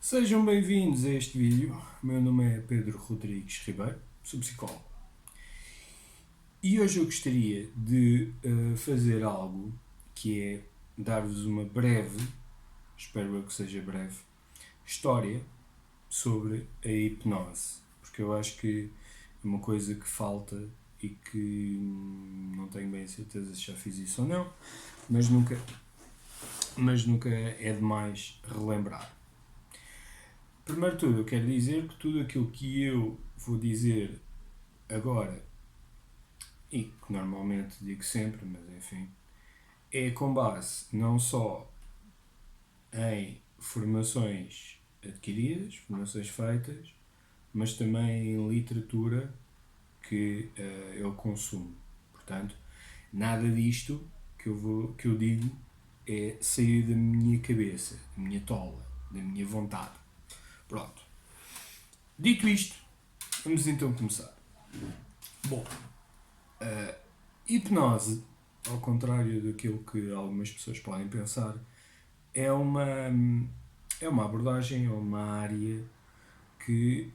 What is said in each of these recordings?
Sejam bem-vindos a este vídeo. O meu nome é Pedro Rodrigues Ribeiro, sou psicólogo. E hoje eu gostaria de fazer algo que é dar-vos uma breve, espero eu que seja breve, história sobre a hipnose. Porque eu acho que é uma coisa que falta e que não tenho bem a certeza se já fiz isso ou não, mas nunca é demais relembrar. Primeiro de tudo, eu quero dizer que tudo aquilo que eu vou dizer agora, e que normalmente digo sempre, mas enfim, é com base não só em formações adquiridas, formações feitas, mas também em literatura que eu consumo. Portanto, nada disto que eu digo é sair da minha cabeça, da minha tola, da minha vontade. Pronto. Dito isto, vamos então começar. Bom, hipnose, ao contrário daquilo que algumas pessoas podem pensar, é uma abordagem, é uma área que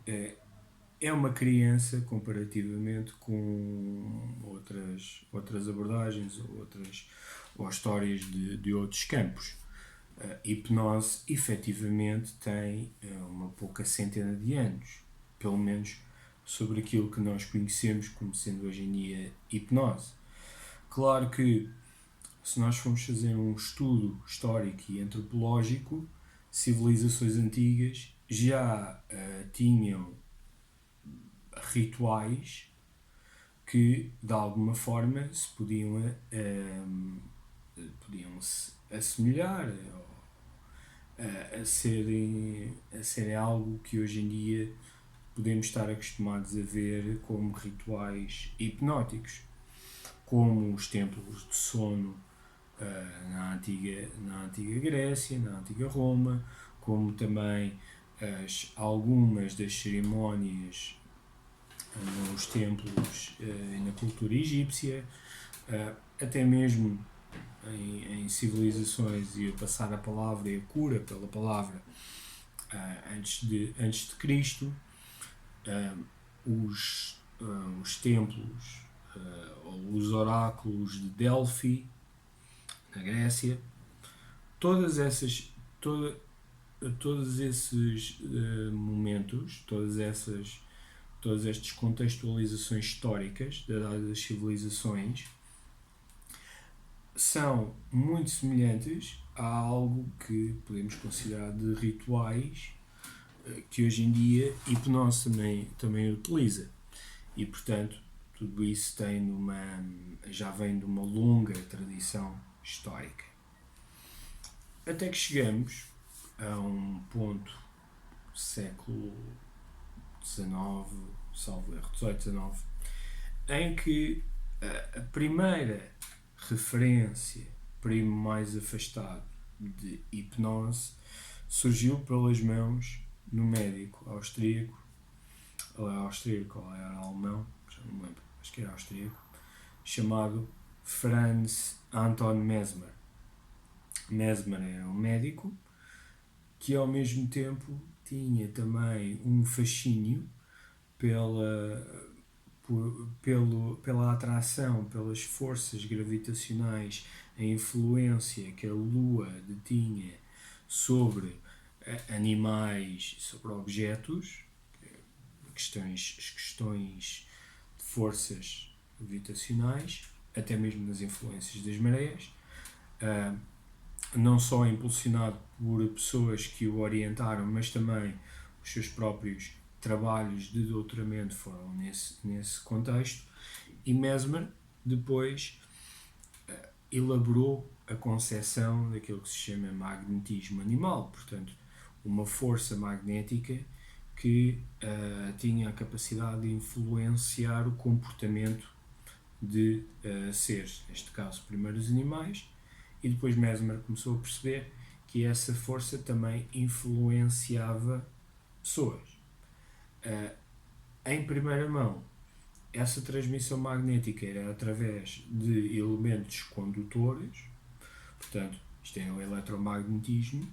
é uma criança comparativamente com outras abordagens ou histórias de outros campos. A hipnose efetivamente tem uma pouca centena de anos, pelo menos sobre aquilo que nós conhecemos como sendo hoje em dia hipnose. Claro que se nós formos fazer um estudo histórico e antropológico, civilizações antigas já tinham rituais que de alguma forma se podiam se assemelhar a serem algo que hoje em dia podemos estar acostumados a ver como rituais hipnóticos, como os templos de sono na antiga Grécia, na antiga Roma, como também algumas das cerimónias nos templos e na cultura egípcia, até mesmo em civilizações, e a passar a palavra e a cura pela palavra antes de Cristo, os templos ou os oráculos de Delphi na Grécia, todas essas todos esses momentos, todas estas contextualizações históricas das civilizações são muito semelhantes a algo que podemos considerar de rituais que hoje em dia hipnose também utiliza. E portanto, tudo isso já vem de uma longa tradição histórica. Até que chegamos a um ponto século XIX, salvo erro, XVIII, XIX, em que a primeira referência, primo mais afastado de hipnose, surgiu pelas mãos no médico austríaco, ou era alemão, já não me lembro, acho que era austríaco, chamado Franz Anton Mesmer. Mesmer era um médico que ao mesmo tempo tinha também um fascínio pela atração, pelas forças gravitacionais, a influência que a Lua detinha sobre animais, sobre objetos, as questões de forças gravitacionais, até mesmo nas influências das marés, não só impulsionado por pessoas que o orientaram, mas também os seus próprios trabalhos de doutoramento foram nesse contexto, e Mesmer depois elaborou a concepção daquilo que se chama magnetismo animal, portanto, uma força magnética que tinha a capacidade de influenciar o comportamento de seres, neste caso primeiro os animais, e depois Mesmer começou a perceber que essa força também influenciava pessoas. Em primeira mão, essa transmissão magnética era através de elementos condutores, portanto, isto é o eletromagnetismo,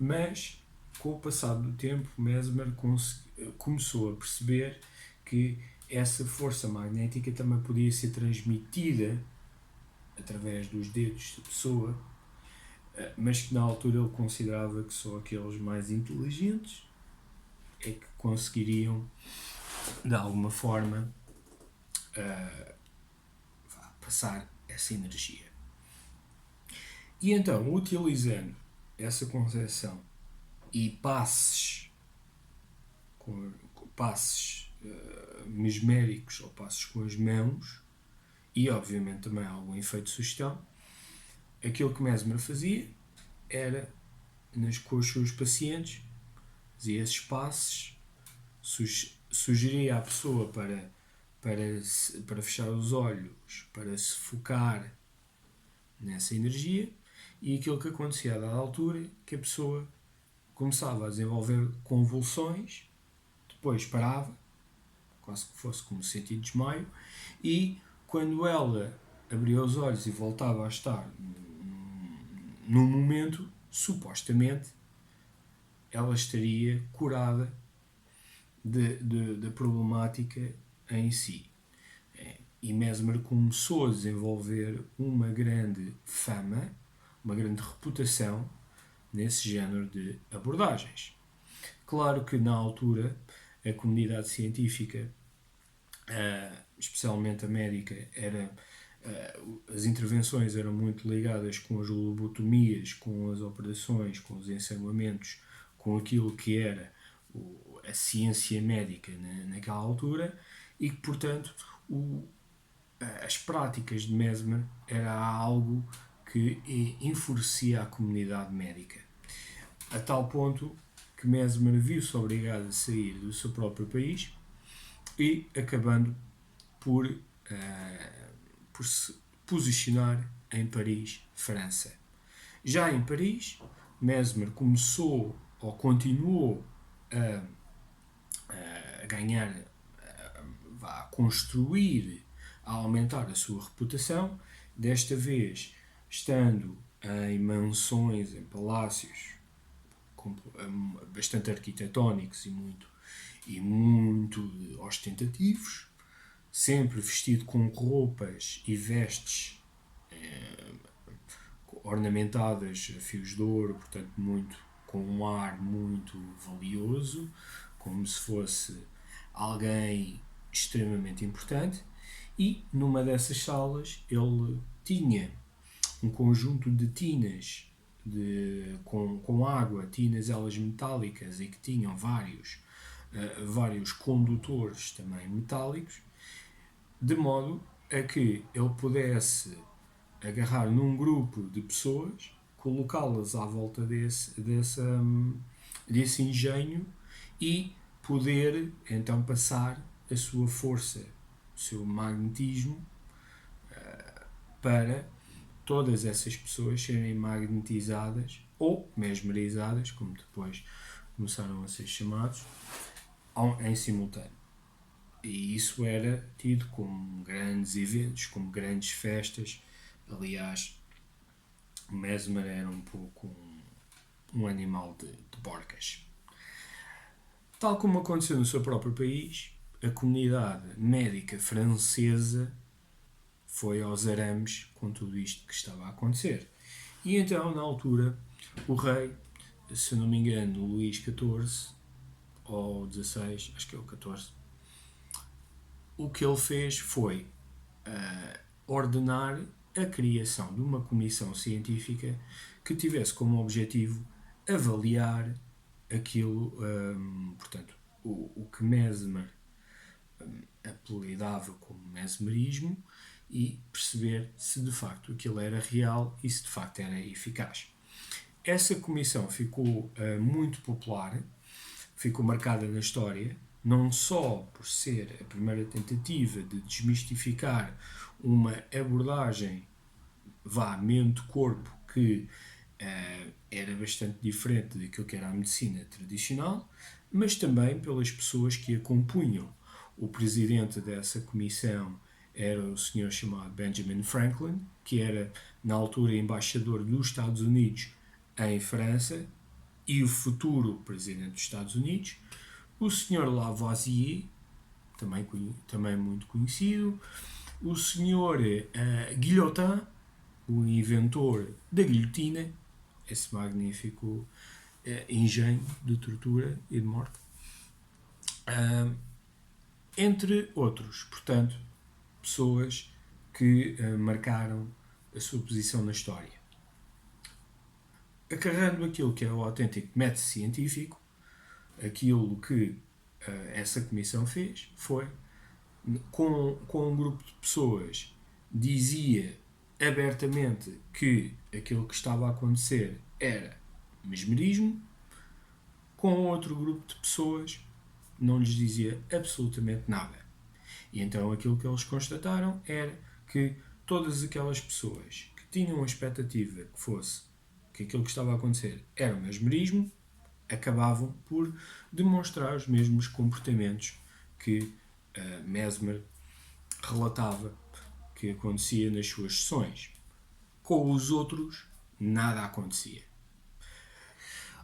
mas com o passar do tempo, Mesmer começou a perceber que essa força magnética também podia ser transmitida através dos dedos da pessoa, mas que na altura ele considerava que só aqueles mais inteligentes é que conseguiriam, de alguma forma, passar essa energia. E então, utilizando essa concepção e passes, passes mesméricos ou passes com as mãos, e obviamente também algum efeito de sugestão, aquilo que Mesmer fazia era, com os seus pacientes, fazia esses passes, sugeria à pessoa para fechar os olhos, para se focar nessa energia, e aquilo que acontecia a dada altura, que a pessoa começava a desenvolver convulsões, depois parava, quase que fosse como sentido de desmaio, e quando ela abria os olhos e voltava a estar num momento, supostamente, ela estaria curada da problemática em si. E Mesmer começou a desenvolver uma grande fama, uma grande reputação nesse género de abordagens. Claro que na altura a comunidade científica, especialmente a médica, as intervenções eram muito ligadas com as lobotomias, com as operações, com os ensanguamentos, com aquilo que era a ciência médica naquela altura, e que, portanto, as práticas de Mesmer era algo que enfurecia a comunidade médica. A tal ponto que Mesmer viu-se obrigado a sair do seu próprio país e acabando por se posicionar em Paris, França. Já em Paris, Mesmer começou ou continuou a ganhar, a construir, a aumentar a sua reputação, desta vez estando em mansões, em palácios bastante arquitetónicos e muito ostentativos, sempre vestido com roupas e vestes ornamentadas a fios de ouro, portanto com um ar muito valioso, como se fosse alguém extremamente importante. E numa dessas salas ele tinha um conjunto de tinas com água, tinas elas metálicas e que tinham vários condutores também metálicos, de modo a que ele pudesse agarrar num grupo de pessoas, colocá-las à volta desse engenho e poder então passar a sua força, o seu magnetismo, para todas essas pessoas serem magnetizadas ou mesmerizadas, como depois começaram a ser chamados, em simultâneo. E isso era tido como grandes eventos, como grandes festas. Aliás, Mesmer era um pouco um animal de borcas. Tal como aconteceu no seu próprio país, a comunidade médica francesa foi aos arames com tudo isto que estava a acontecer. E então, na altura, o rei, se não me engano, Luís XIV, ou XVI, acho que é o XIV, o que ele fez foi ordenar a criação de uma comissão científica que tivesse como objetivo avaliar aquilo, portanto, o que Mesmer apelidava como mesmerismo, e perceber se de facto aquilo era real e se de facto era eficaz. Essa comissão ficou muito popular, ficou marcada na história, não só por ser a primeira tentativa de desmistificar uma abordagem mente-corpo que era bastante diferente daquilo que era a medicina tradicional, mas também pelas pessoas que a compunham. O presidente dessa comissão era o senhor chamado Benjamin Franklin, que era na altura embaixador dos Estados Unidos em França, e o futuro presidente dos Estados Unidos, o Sr. Lavoisier, também muito conhecido, o Sr. Guillotin, o inventor da guilhotina, esse magnífico engenho de tortura e de morte, entre outros. Portanto, pessoas que marcaram a sua posição na história. Acarrando aquilo que é o autêntico método científico, aquilo que essa comissão fez foi, com um grupo de pessoas, dizia abertamente que aquilo que estava a acontecer era mesmerismo, com outro grupo de pessoas não lhes dizia absolutamente nada. E então aquilo que eles constataram era que todas aquelas pessoas que tinham a expectativa que aquilo que estava a acontecer era o mesmerismo, acabavam por demonstrar os mesmos comportamentos que Mesmer relatava que acontecia nas suas sessões. Com os outros, nada acontecia.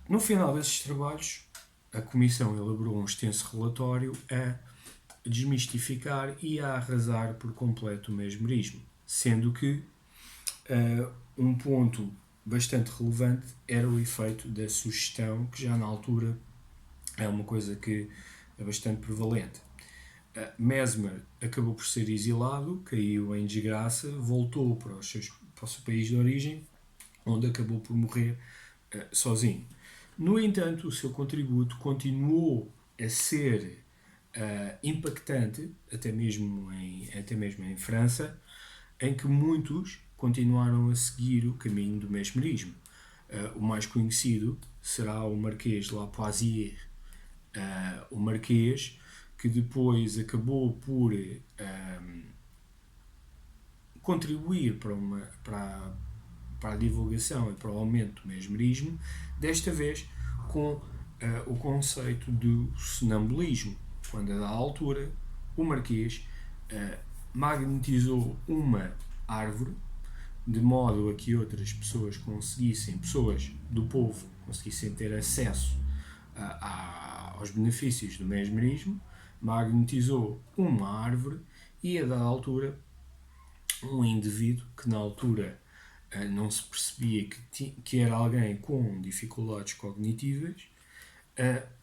No final desses trabalhos, a Comissão elaborou um extenso relatório a desmistificar e a arrasar por completo o mesmerismo, sendo que um ponto bastante relevante era o efeito da sugestão, que já na altura é uma coisa que é bastante prevalente. Mesmer acabou por ser exilado, caiu em desgraça, voltou para o seu país de origem, onde acabou por morrer sozinho. No entanto, o seu contributo continuou a ser impactante, até mesmo em França, em que muitos continuaram a seguir o caminho do mesmerismo. O mais conhecido será o Marquês de Lavoisier, o Marquês que depois acabou por contribuir para a divulgação e para o aumento do mesmerismo, desta vez com o conceito do sonambulismo, quando a da altura o Marquês magnetizou uma árvore de modo a que outras pessoas pessoas do povo conseguissem ter acesso aos benefícios do mesmerismo, magnetizou uma árvore e a dada altura um indivíduo que na altura não se percebia que era alguém com dificuldades cognitivas,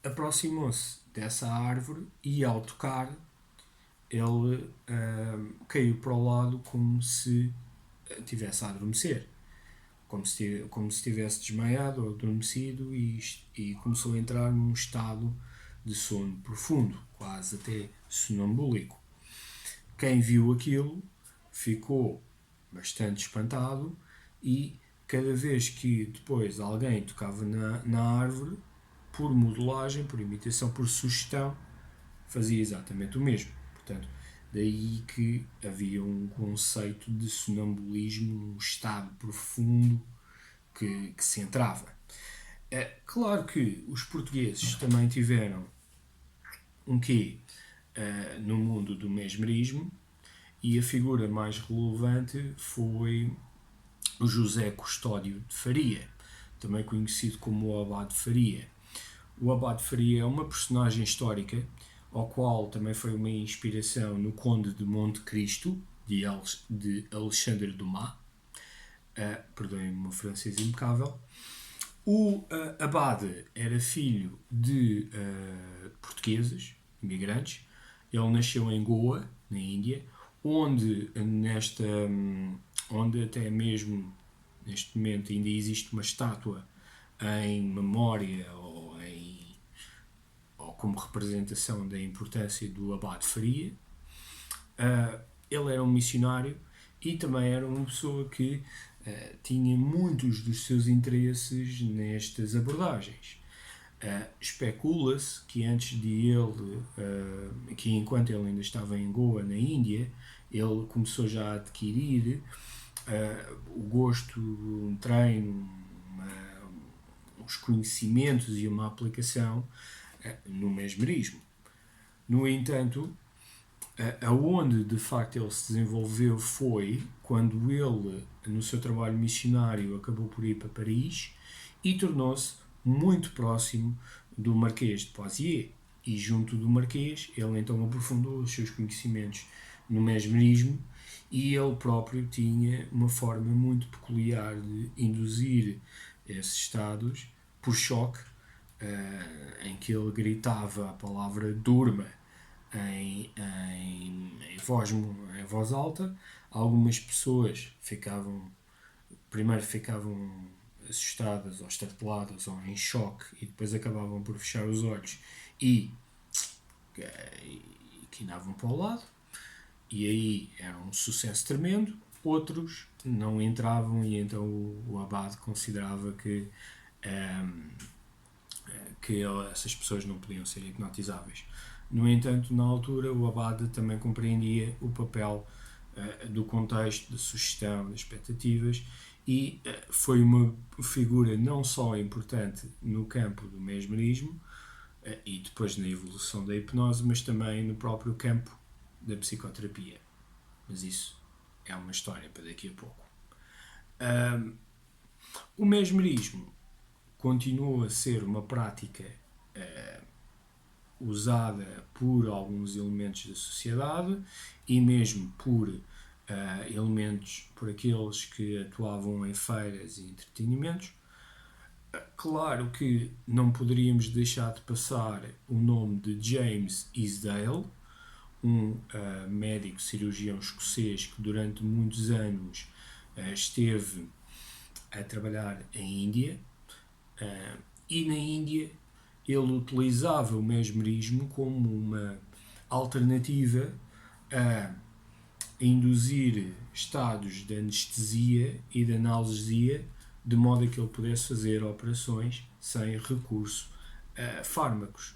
aproximou-se dessa árvore e ao tocar ele caiu para o lado como se estivesse a adormecer, como se estivesse desmaiado ou adormecido e começou a entrar num estado de sono profundo, quase até sonambúlico. Quem viu aquilo ficou bastante espantado e cada vez que depois alguém tocava na árvore, por modelagem, por imitação, por sugestão, fazia exatamente o mesmo. Portanto, daí que havia um conceito de sonambulismo, um estado profundo que se entrava. Claro que os portugueses também tiveram um quê no mundo do mesmerismo, e a figura mais relevante foi o José Custódio de Faria, também conhecido como o Abade de Faria. O Abade de Faria é uma personagem histórica, ao qual também foi uma inspiração no Conde de Monte Cristo, de Alexandre Dumas. Perdoem-me o meu francês impecável. O Abade era filho de portugueses, imigrantes. Ele nasceu em Goa, na Índia, onde até mesmo neste momento ainda existe uma estátua em memória ou como representação da importância do Abade Faria. Ele era um missionário e também era uma pessoa que tinha muitos dos seus interesses nestas abordagens. Especula-se que antes de ele, que enquanto ele ainda estava em Goa, na Índia, ele começou já a adquirir o gosto, um treino, os conhecimentos e uma aplicação no mesmerismo. No entanto, aonde de facto ele se desenvolveu foi quando ele, no seu trabalho missionário, acabou por ir para Paris e tornou-se muito próximo do Marquês de Poitiers, e junto do Marquês ele então aprofundou os seus conhecimentos no mesmerismo, e ele próprio tinha uma forma muito peculiar de induzir esses estados por choque, em que ele gritava a palavra durma em voz alta. Algumas pessoas primeiro ficavam assustadas ou estarteladas ou em choque, e depois acabavam por fechar os olhos e quinavam para o lado, e aí era um sucesso tremendo. Outros não entravam, e então o abade considerava que essas pessoas não podiam ser hipnotizáveis. No entanto, na altura, o abade também compreendia o papel do contexto, da sugestão, das expectativas, e foi uma figura não só importante no campo do mesmerismo e depois na evolução da hipnose, mas também no próprio campo da psicoterapia. Mas isso é uma história para daqui a pouco. O mesmerismo continua a ser uma prática usada por alguns elementos da sociedade, e mesmo por elementos, por aqueles que atuavam em feiras e entretenimentos. Claro que não poderíamos deixar de passar o nome de James Isdale, um médico cirurgião escocês que durante muitos anos esteve a trabalhar em Índia, e na Índia ele utilizava o mesmerismo como uma alternativa a induzir estados de anestesia e de analgesia, de modo a que ele pudesse fazer operações sem recurso a fármacos.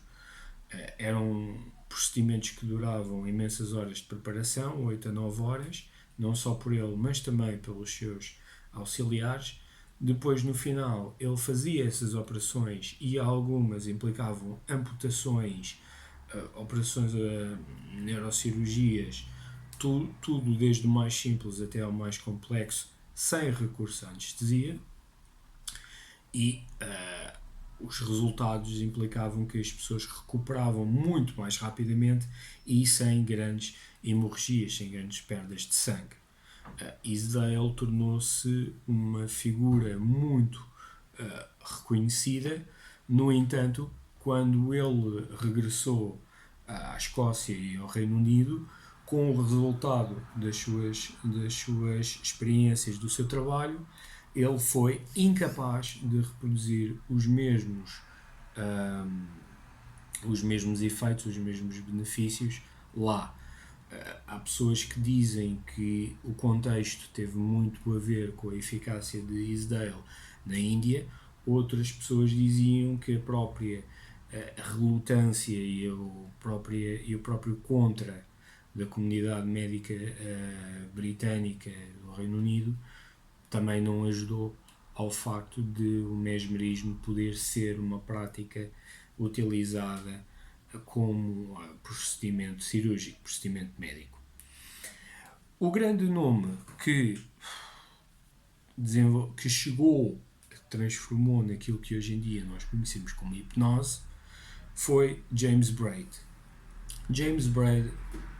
Eram procedimentos que duravam imensas horas de preparação, 8 a 9 horas, não só por ele, mas também pelos seus auxiliares. Depois, no final, ele fazia essas operações, e algumas implicavam amputações, operações neurocirurgias, tudo desde o mais simples até ao mais complexo, sem recurso à anestesia, e os resultados implicavam que as pessoas recuperavam muito mais rapidamente e sem grandes hemorragias, sem grandes perdas de sangue. Isdale tornou-se uma figura muito reconhecida. No entanto, quando ele regressou à Escócia e ao Reino Unido, com o resultado das suas experiências, do seu trabalho, ele foi incapaz de reproduzir os mesmos efeitos, os mesmos benefícios lá. Há pessoas que dizem que o contexto teve muito a ver com a eficácia de Isdale na Índia. Outras pessoas diziam que a própria relutância e o próprio contra da comunidade médica britânica do Reino Unido também não ajudou ao facto de o mesmerismo poder ser uma prática utilizada como procedimento cirúrgico, procedimento médico. O grande nome que chegou, que transformou naquilo que hoje em dia nós conhecemos como hipnose, foi James Braid. James Braid,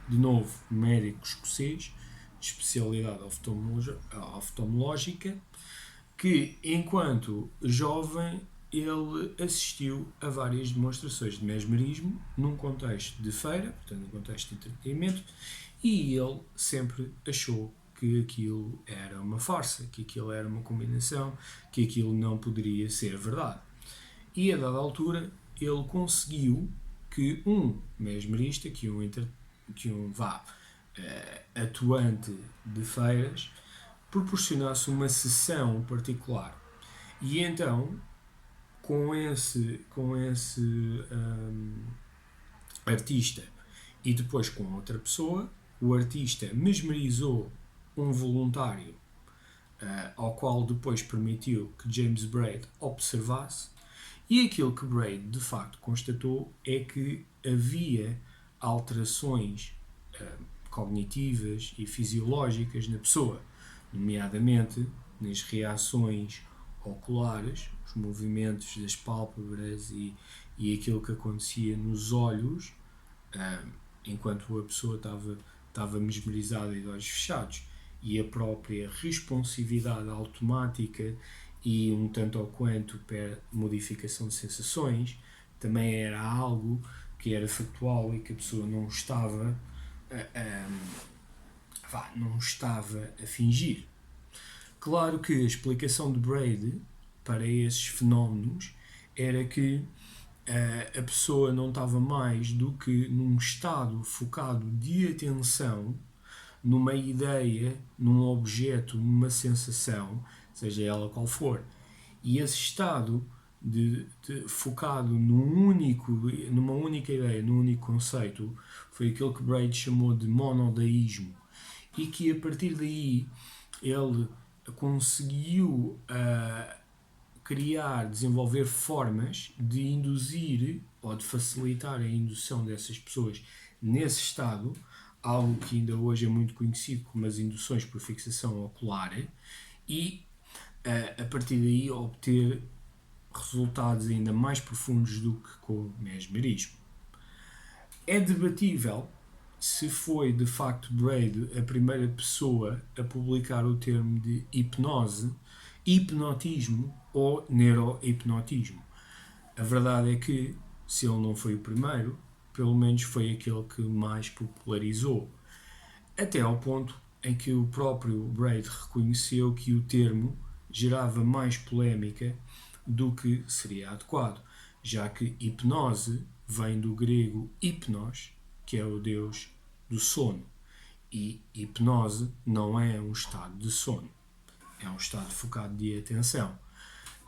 de novo, médico escocês, de especialidade oftalmológica, que enquanto jovem ele assistiu a várias demonstrações de mesmerismo num contexto de feira, portanto num contexto de entretenimento, e ele sempre achou que aquilo era uma farsa, que aquilo era uma combinação, que aquilo não poderia ser verdade. E a dada altura ele conseguiu que um mesmerista, que um atuante de feiras, proporcionasse uma sessão particular. E então, com esse artista e depois com outra pessoa, o artista mesmerizou um voluntário ao qual depois permitiu que James Braid observasse, e aquilo que Braid de facto constatou é que havia alterações cognitivas e fisiológicas na pessoa, nomeadamente nas reações oculares, os movimentos das pálpebras e aquilo que acontecia nos olhos, enquanto a pessoa estava mesmerizada e de olhos fechados, e a própria responsividade automática e um tanto ou quanto per modificação de sensações também era algo que era factual e que a pessoa não estava a fingir. Claro que a explicação de Braid para esses fenómenos era que a pessoa não estava mais do que num estado focado de atenção, numa ideia, num objeto, numa sensação, seja ela qual for. E esse estado focado numa única ideia, num único conceito, foi aquilo que Braid chamou de monodeísmo. E que a partir daí ele conseguiu desenvolver formas de induzir ou de facilitar a indução dessas pessoas nesse estado, algo que ainda hoje é muito conhecido como as induções por fixação ocular, e a partir daí obter resultados ainda mais profundos do que com o mesmerismo. É debatível se foi de facto Braid a primeira pessoa a publicar o termo de hipnose, hipnotismo ou neurohipnotismo. A verdade é que, se ele não foi o primeiro, pelo menos foi aquele que mais popularizou. Até ao ponto em que o próprio Braid reconheceu que o termo gerava mais polémica do que seria adequado, já que hipnose vem do grego hypnos, que é o deus do sono, e hipnose não é um estado de sono, é um estado focado de atenção.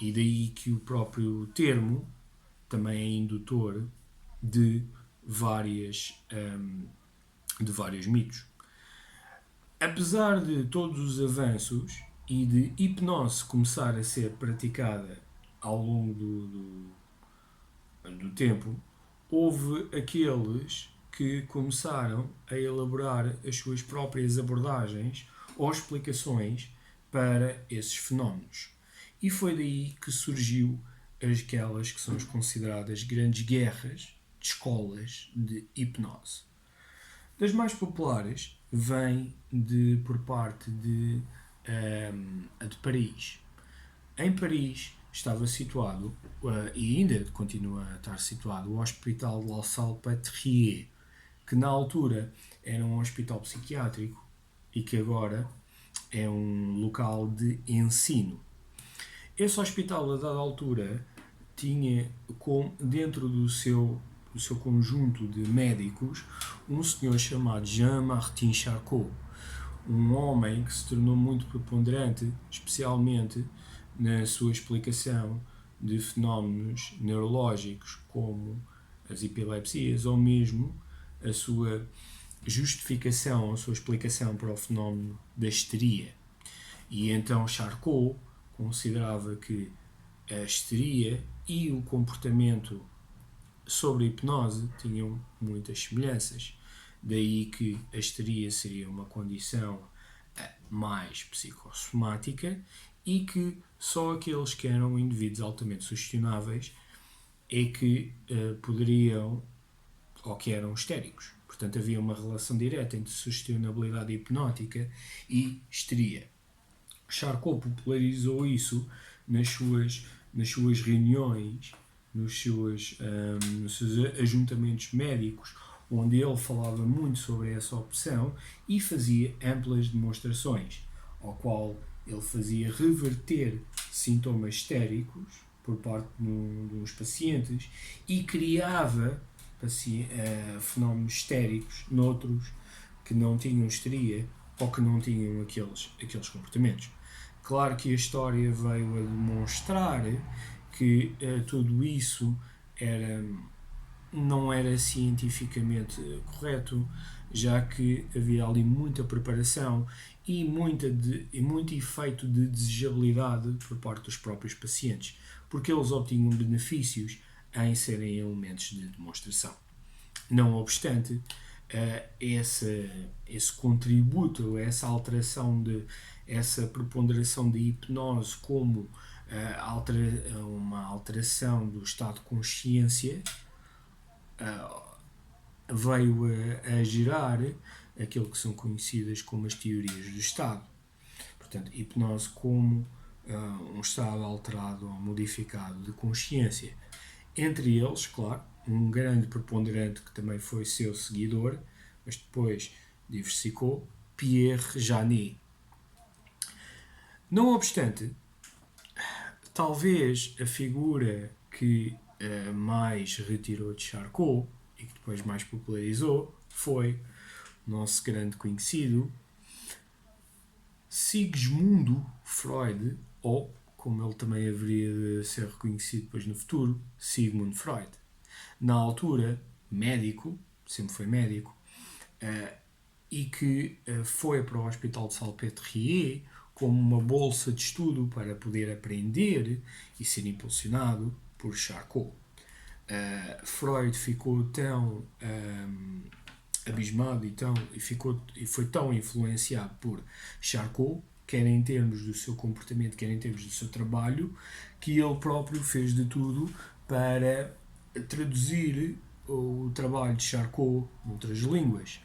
E daí que o próprio termo também é indutor de vários mitos. Apesar de todos os avanços e de hipnose começar a ser praticada ao longo do tempo, houve aqueles que começaram a elaborar as suas próprias abordagens ou explicações para esses fenómenos. E foi daí que surgiu aquelas que são consideradas grandes guerras de escolas de hipnose. Das mais populares vem por parte de Paris. Em Paris estava situado, e ainda continua a estar situado, o Hospital de La Salpêtrière, que na altura era um hospital psiquiátrico e que agora é um local de ensino. Esse hospital, a dada altura, tinha dentro do seu conjunto de médicos um senhor chamado Jean-Martin Charcot, um homem que se tornou muito preponderante, especialmente na sua explicação de fenómenos neurológicos como as epilepsias, ou mesmo a sua justificação, a sua explicação para o fenómeno da histeria. E então Charcot considerava que a histeria e o comportamento sobre a hipnose tinham muitas semelhanças. Daí que a histeria seria uma condição mais psicossomática e que só aqueles que eram indivíduos altamente sugestionáveis é que poderiam ou que eram histéricos. Portanto, havia uma relação direta entre sugestionabilidade hipnótica e histeria. Charcot popularizou isso nas suas reuniões, nos seus ajuntamentos médicos, onde ele falava muito sobre essa opção e fazia amplas demonstrações, ao qual ele fazia reverter sintomas histéricos por parte dos pacientes e criava fenómenos histéricos noutros que não tinham histeria ou que não tinham aqueles comportamentos. Claro que a história veio a demonstrar que tudo isso não era cientificamente correto, já que havia ali muita preparação e muito efeito de desejabilidade por parte dos próprios pacientes, porque eles obtinham benefícios em serem elementos de demonstração. Não obstante, esse contributo, essa alteração essa preponderação de hipnose como uma alteração do estado de consciência veio a gerar aquilo que são conhecidas como as teorias do estado. Portanto, hipnose como um estado alterado ou modificado de consciência. Entre eles, claro, um grande preponderante que também foi seu seguidor, mas depois diversificou, Pierre Janet. Não obstante, talvez a figura que mais retirou de Charcot e que depois mais popularizou foi o nosso grande conhecido Sigmund Freud, ou, como ele também haveria de ser reconhecido depois no futuro, Sigmund Freud. Na altura, médico, sempre foi médico, e que foi para o Hospital de Salpêtrière como uma bolsa de estudo para poder aprender e ser impulsionado por Charcot. Freud ficou tão abismado e foi tão influenciado por Charcot, quer em termos do seu comportamento, quer em termos do seu trabalho, que ele próprio fez de tudo para traduzir o trabalho de Charcot noutras línguas.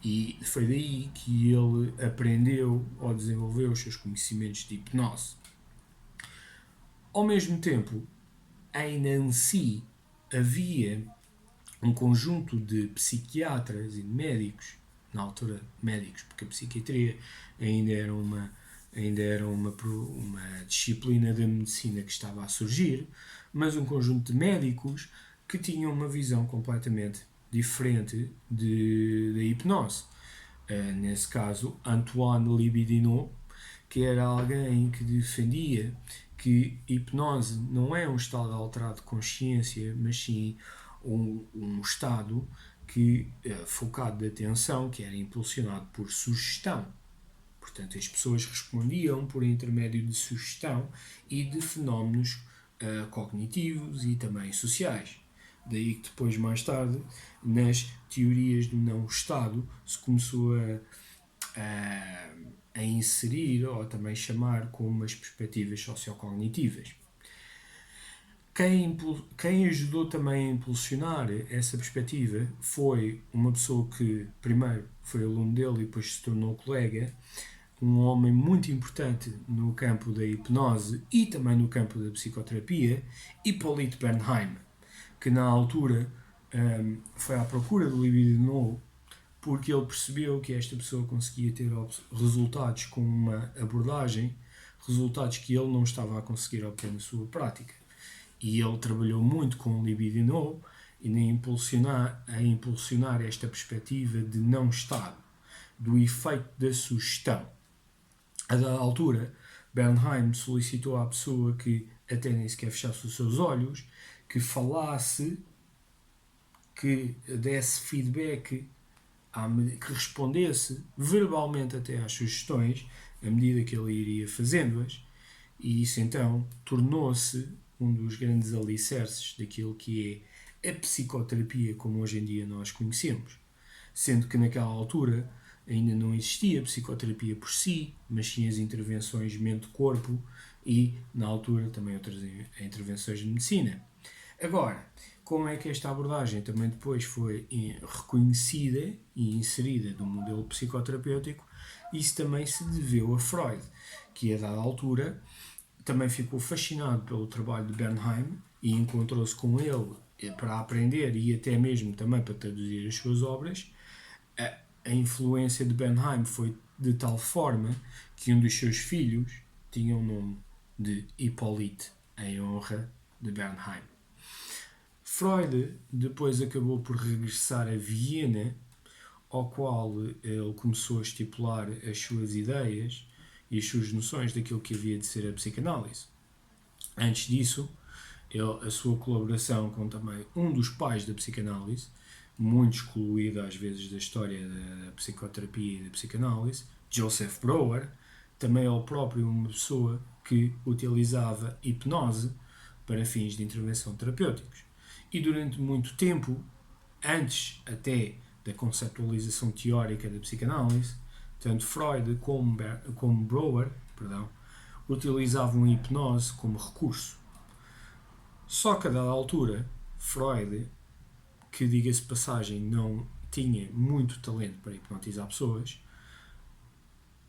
E foi daí que ele aprendeu ou desenvolveu os seus conhecimentos de hipnose. Ao mesmo tempo, em Nancy havia um conjunto de psiquiatras e de médicos, na altura médicos, porque a psiquiatria ainda era uma disciplina da medicina que estava a surgir, mas um conjunto de médicos que tinham uma visão completamente diferente da hipnose. Nesse caso, Antoine Libidinot, que era alguém que defendia que hipnose não é um estado alterado de consciência, mas sim um estado focado de atenção, que era impulsionado por sugestão. Portanto, as pessoas respondiam por intermédio de sugestão e de fenómenos cognitivos e também sociais. Daí que depois, mais tarde, nas teorias do não-estado, se começou a inserir ou também chamar como as perspectivas sociocognitivas. Quem ajudou também a impulsionar essa perspectiva foi uma pessoa que primeiro foi aluno dele e depois se tornou colega, um homem muito importante no campo da hipnose e também no campo da psicoterapia, Hippolyte Bernheim, que na altura foi à procura do Libidinot porque ele percebeu que esta pessoa conseguia ter resultados com uma abordagem, resultados que ele não estava a conseguir obter na sua prática. E ele trabalhou muito com o Libidinot e a impulsionar esta perspectiva de não-estado, do efeito da sugestão. A dada altura, Bernheim solicitou à pessoa que até nem sequer fechasse os seus olhos, que falasse, que desse feedback, que respondesse verbalmente até às sugestões, à medida que ele iria fazendo-as, e isso então tornou-se um dos grandes alicerces daquilo que é a psicoterapia como hoje em dia nós conhecemos. Sendo que naquela altura ainda não existia psicoterapia por si, mas sim as intervenções mente-corpo e, na altura, também outras intervenções de medicina. Agora, como é que esta abordagem também depois foi reconhecida e inserida no modelo psicoterapêutico? Isso também se deveu a Freud, que a dada altura também ficou fascinado pelo trabalho de Bernheim e encontrou-se com ele para aprender e até mesmo também para traduzir as suas obras. A influência de Bernheim foi de tal forma que um dos seus filhos tinha o nome de Hippolyte, em honra de Bernheim. Freud depois acabou por regressar a Viena, ao qual ele começou a estipular as suas ideias e as suas noções daquilo que havia de ser a psicanálise. Antes disso, a sua colaboração com também um dos pais da psicanálise, muito excluído às vezes da história da psicoterapia e da psicanálise, Joseph Breuer, também ele próprio uma pessoa que utilizava hipnose para fins de intervenção terapêuticos. E durante muito tempo, antes até da conceptualização teórica da psicanálise, tanto Freud como Breuer utilizavam a hipnose como recurso. Só que a dada altura, Freud, que diga-se de passagem não tinha muito talento para hipnotizar pessoas,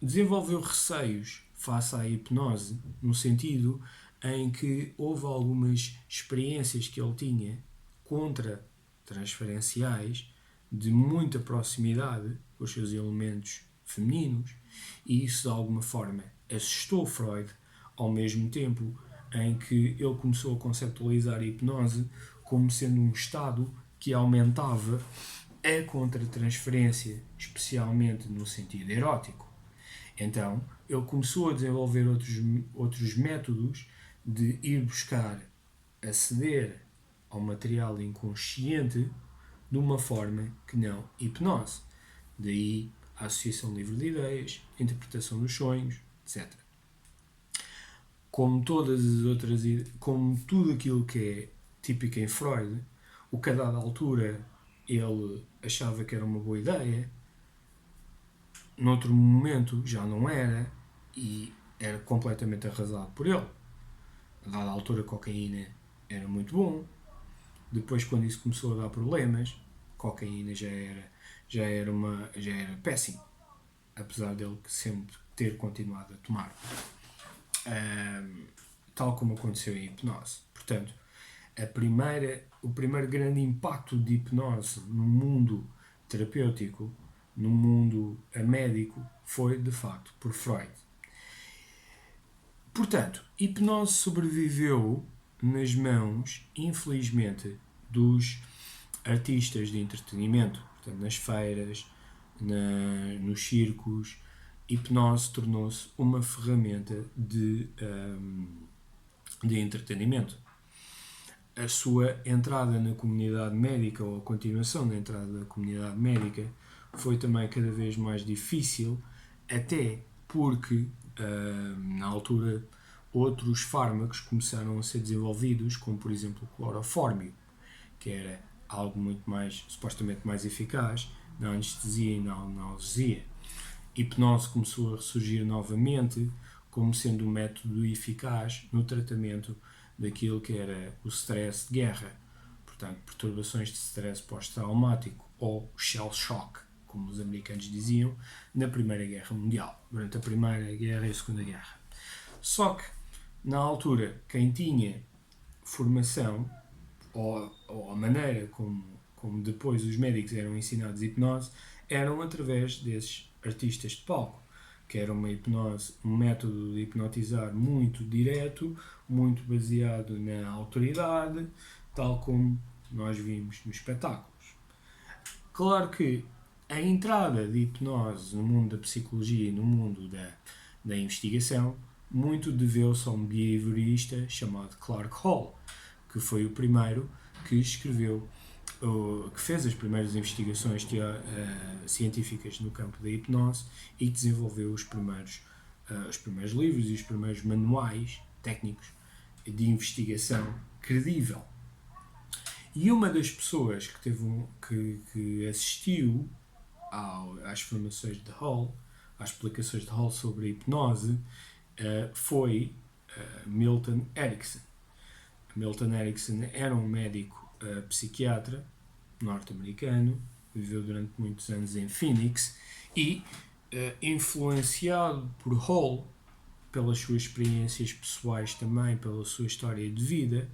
desenvolveu receios face à hipnose, no sentido em que houve algumas experiências que ele tinha contra-transferenciais de muita proximidade com os seus elementos femininos, e isso de alguma forma assustou Freud, ao mesmo tempo em que ele começou a conceptualizar a hipnose como sendo um estado que aumentava a contra-transferência, especialmente no sentido erótico. Então, ele começou a desenvolver outros métodos de ir buscar aceder ao material inconsciente de uma forma que não hipnose. Daí a associação livre de ideias, a interpretação dos sonhos, etc. Como tudo aquilo que é típico em Freud, o que a dada altura ele achava que era uma boa ideia, noutro momento já não era, e era completamente arrasado por ele. A dada altura a cocaína era muito bom, depois quando isso começou a dar problemas, cocaína já era péssimo, apesar dele sempre ter continuado a tomar, tal como aconteceu em hipnose. Portanto, o primeiro grande impacto de hipnose no mundo terapêutico, no mundo médico, foi de facto por Freud. Portanto, hipnose sobreviveu nas mãos, infelizmente, dos artistas de entretenimento, portanto, nas feiras, nos circos. Hipnose tornou-se uma ferramenta de entretenimento. A sua entrada na comunidade médica, ou a continuação da entrada na comunidade médica, foi também cada vez mais difícil, até porque na altura outros fármacos começaram a ser desenvolvidos, como por exemplo o clorofórmio, que era algo muito mais, supostamente mais eficaz na anestesia e na analgesia. Hipnose começou a ressurgir novamente como sendo um método eficaz no tratamento daquilo que era o stress de guerra, portanto, perturbações de stress pós-traumático, ou shell shock, como os americanos diziam, na Primeira Guerra Mundial, durante a Primeira Guerra e a Segunda Guerra. Só que, na altura, quem tinha formação, ou a maneira como depois os médicos eram ensinados hipnose, eram através desses artistas de palco, que era uma hipnose, um método de hipnotizar muito direto, muito baseado na autoridade, tal como nós vimos nos espetáculos. Claro que a entrada de hipnose no mundo da psicologia e no mundo da investigação muito deveu-se a um behaviorista chamado Clark Hall, que foi o primeiro que escreveu, que fez as primeiras investigações científicas no campo da hipnose e que desenvolveu os primeiros livros e os primeiros manuais técnicos de investigação credível. E uma das pessoas que assistiu às formações de Hall, às explicações de Hall sobre a hipnose, foi Milton Erickson. Milton Erickson era um médico psiquiatra norte-americano, viveu durante muitos anos em Phoenix e, influenciado por Hall, pelas suas experiências pessoais também, pela sua história de vida,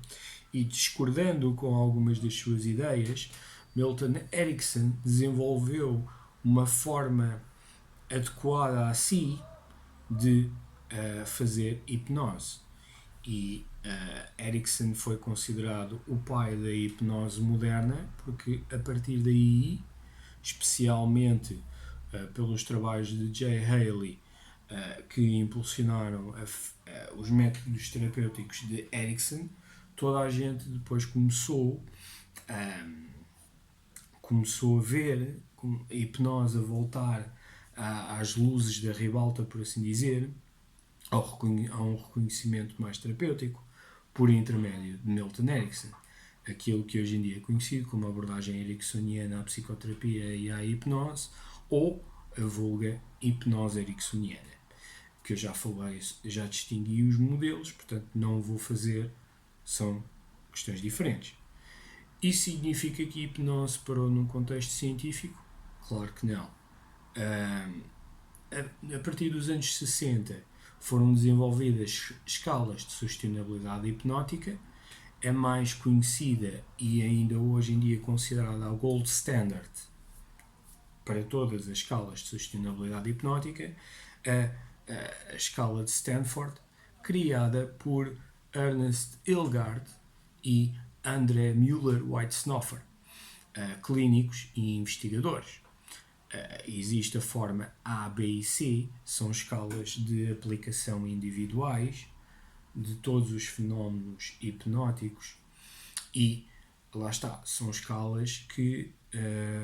e discordando com algumas das suas ideias, Milton Erickson desenvolveu uma forma adequada a si de fazer hipnose. E Erickson foi considerado o pai da hipnose moderna, porque a partir daí, especialmente pelos trabalhos de Jay Haley, que impulsionaram os métodos terapêuticos de Erickson, toda a gente depois começou a ver a hipnose a voltar às luzes da ribalta, por assim dizer, a um reconhecimento mais terapêutico por intermédio de Milton Erickson, aquilo que hoje em dia é conhecido como a abordagem ericksoniana à psicoterapia e à hipnose, ou a vulga hipnose ericksoniana, porque eu já falei, já distingui os modelos, portanto não vou fazer, são questões diferentes. Isso significa que a hipnose parou num contexto científico? Claro que não. A partir dos anos 60 foram desenvolvidas escalas de sustentabilidade hipnótica, a mais conhecida e ainda hoje em dia considerada a gold standard para todas as escalas de sustentabilidade hipnótica, a escala de Stanford, criada por Ernest Hilgard e André Müller-Whitesnoffer, clínicos e investigadores. Existe a forma A, B e C, são escalas de aplicação individuais de todos os fenómenos hipnóticos e, lá está, são escalas que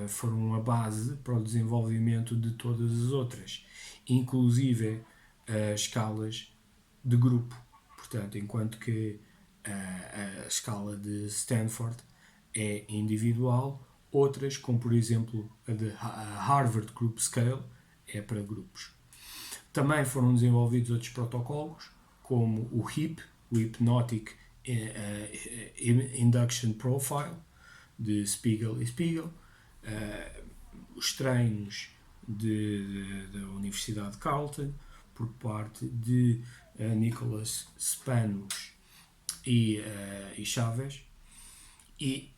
foram a base para o desenvolvimento de todas as outras, inclusive escalas de grupo. Portanto, enquanto que a escala de Stanford é individual, outras, como por exemplo a de Harvard Group Scale, é para grupos. Também foram desenvolvidos outros protocolos, como o HIP, o Hypnotic Induction Profile, de Spiegel e Spiegel, os treinos da Universidade de Carleton, por parte de Nicholas Spanos e Chaves, e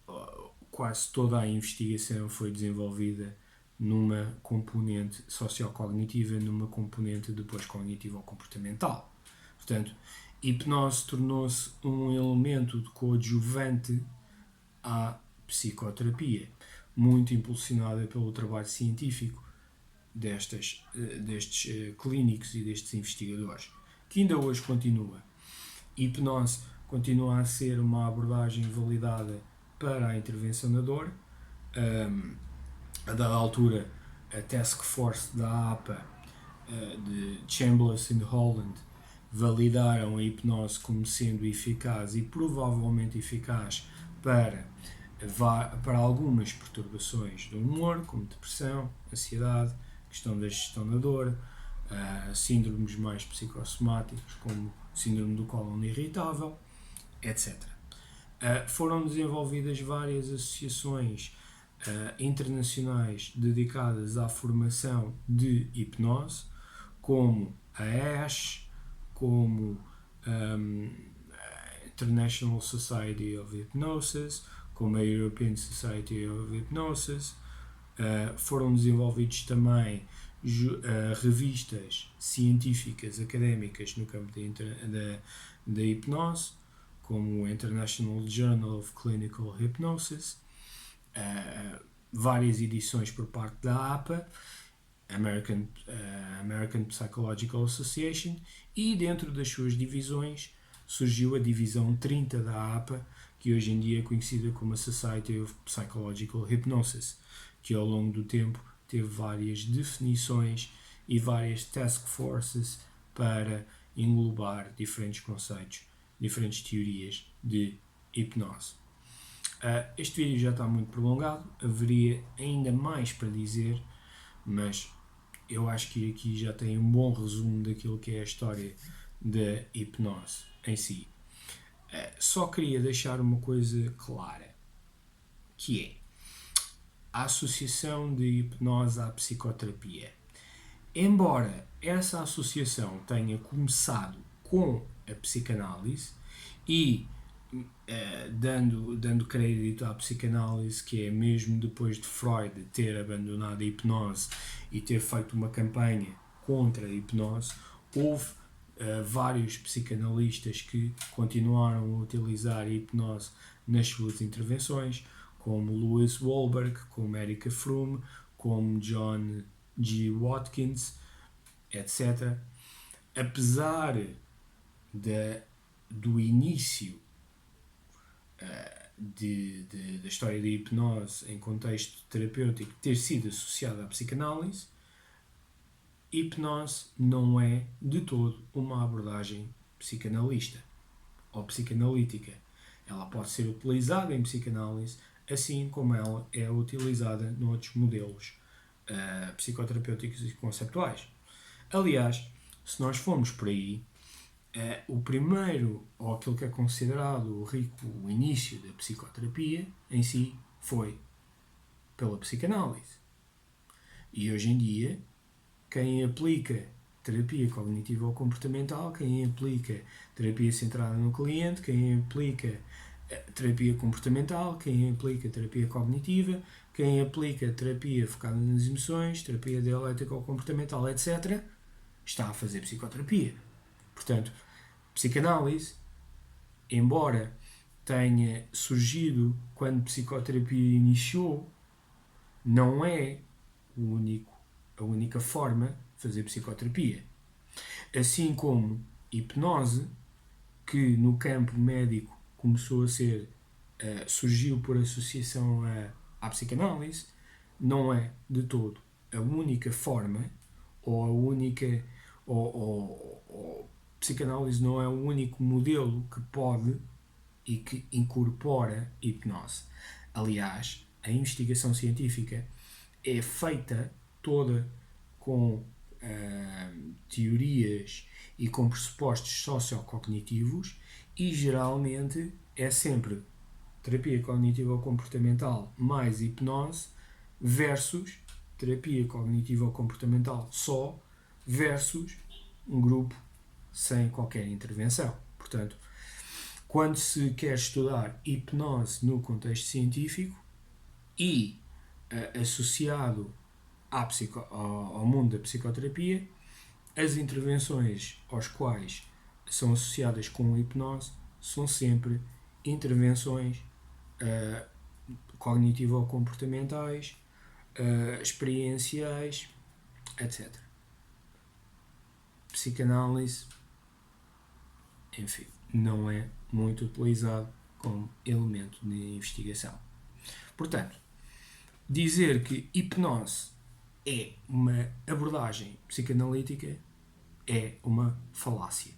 quase toda a investigação foi desenvolvida numa componente sociocognitiva, numa componente depois cognitivo ou comportamental. Portanto, hipnose tornou-se um elemento de coadjuvante à psicoterapia, muito impulsionada pelo trabalho científico destes clínicos e destes investigadores, que ainda hoje continua. Hipnose continua a ser uma abordagem validada para a intervenção na dor. A dada altura, a Task Force da APA de Chambliss e Holland validaram a hipnose como sendo eficaz e provavelmente eficaz para algumas perturbações do humor, como depressão, ansiedade, questão da gestão da dor, síndromes mais psicossomáticos, como síndrome do cólon irritável, etc. Foram desenvolvidas várias associações internacionais dedicadas à formação de hipnose, como a ASH, como International Society of Hypnosis, como a European Society of Hypnosis. Foram desenvolvidos também revistas científicas académicas no campo da hipnose, como o International Journal of Clinical Hypnosis, várias edições por parte da APA, American Psychological Association, e dentro das suas divisões surgiu a divisão 30 da APA, que hoje em dia é conhecida como a Society of Psychological Hypnosis, que ao longo do tempo teve várias definições e várias task forces para englobar diferentes conceitos, diferentes teorias de hipnose. Este vídeo já está muito prolongado, haveria ainda mais para dizer, mas eu acho que aqui já tem um bom resumo daquilo que é a história da hipnose em si. Só queria deixar uma coisa clara, que é a associação de hipnose à psicoterapia. Embora essa associação tenha começado com a psicanálise e dando crédito à psicanálise, que é mesmo depois de Freud ter abandonado a hipnose e ter feito uma campanha contra a hipnose, houve vários psicanalistas que continuaram a utilizar a hipnose nas suas intervenções, como Louis Wahlberg, como Erika Fromm, como John G. Watkins, etc. Apesar do início da história da hipnose em contexto terapêutico ter sido associada à psicanálise, hipnose não é de todo uma abordagem psicanalista ou psicanalítica. Ela pode ser utilizada em psicanálise, assim como ela é utilizada noutros modelos psicoterapêuticos e conceptuais. Aliás, se nós formos por aí, o primeiro, ou aquilo que é considerado o início da psicoterapia em si, foi pela psicanálise. E hoje em dia, quem aplica terapia cognitivo ou comportamental, quem aplica terapia centrada no cliente, quem aplica terapia comportamental, quem aplica terapia cognitiva, quem aplica terapia focada nas emoções, terapia dialética ou comportamental, etc., está a fazer psicoterapia. Portanto, psicanálise, embora tenha surgido quando psicoterapia iniciou, não é a única forma de fazer psicoterapia. Assim como hipnose, que no campo médico começou a ser, surgiu por associação à psicanálise, não é de todo a única forma, ou a única, ou psicanálise não é o único modelo que pode e que incorpora hipnose. Aliás, a investigação científica é feita toda com teorias e com pressupostos sociocognitivos e geralmente é sempre terapia cognitiva ou comportamental mais hipnose versus terapia cognitiva ou comportamental só versus um grupo sem qualquer intervenção. Portanto, quando se quer estudar hipnose no contexto científico e associado ao mundo da psicoterapia, as intervenções aos quais são associadas com a hipnose são sempre intervenções cognitivo-comportamentais, experienciais, etc. Psicanálise, enfim, não é muito utilizado como elemento de investigação. Portanto, dizer que hipnose é uma abordagem psicanalítica é uma falácia.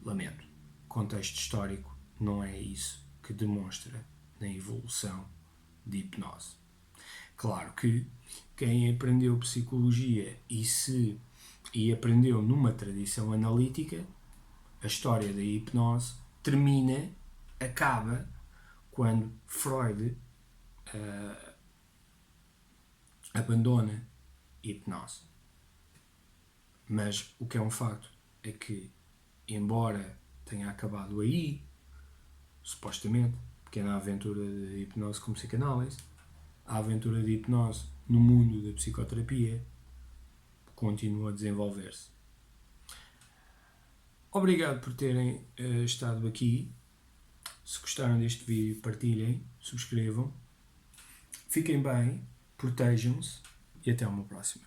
Lamento. Contexto histórico não é isso que demonstra na evolução de hipnose. Claro que quem aprendeu psicologia e aprendeu numa tradição analítica, a história da hipnose acaba quando Freud abandona a hipnose. Mas o que é um facto é que, embora tenha acabado aí, supostamente, pequena aventura de hipnose com psicanálise, a aventura de hipnose no mundo da psicoterapia continua a desenvolver-se. Obrigado por terem estado aqui. Se gostaram deste vídeo, partilhem, subscrevam. Fiquem bem, protejam-se e até uma próxima.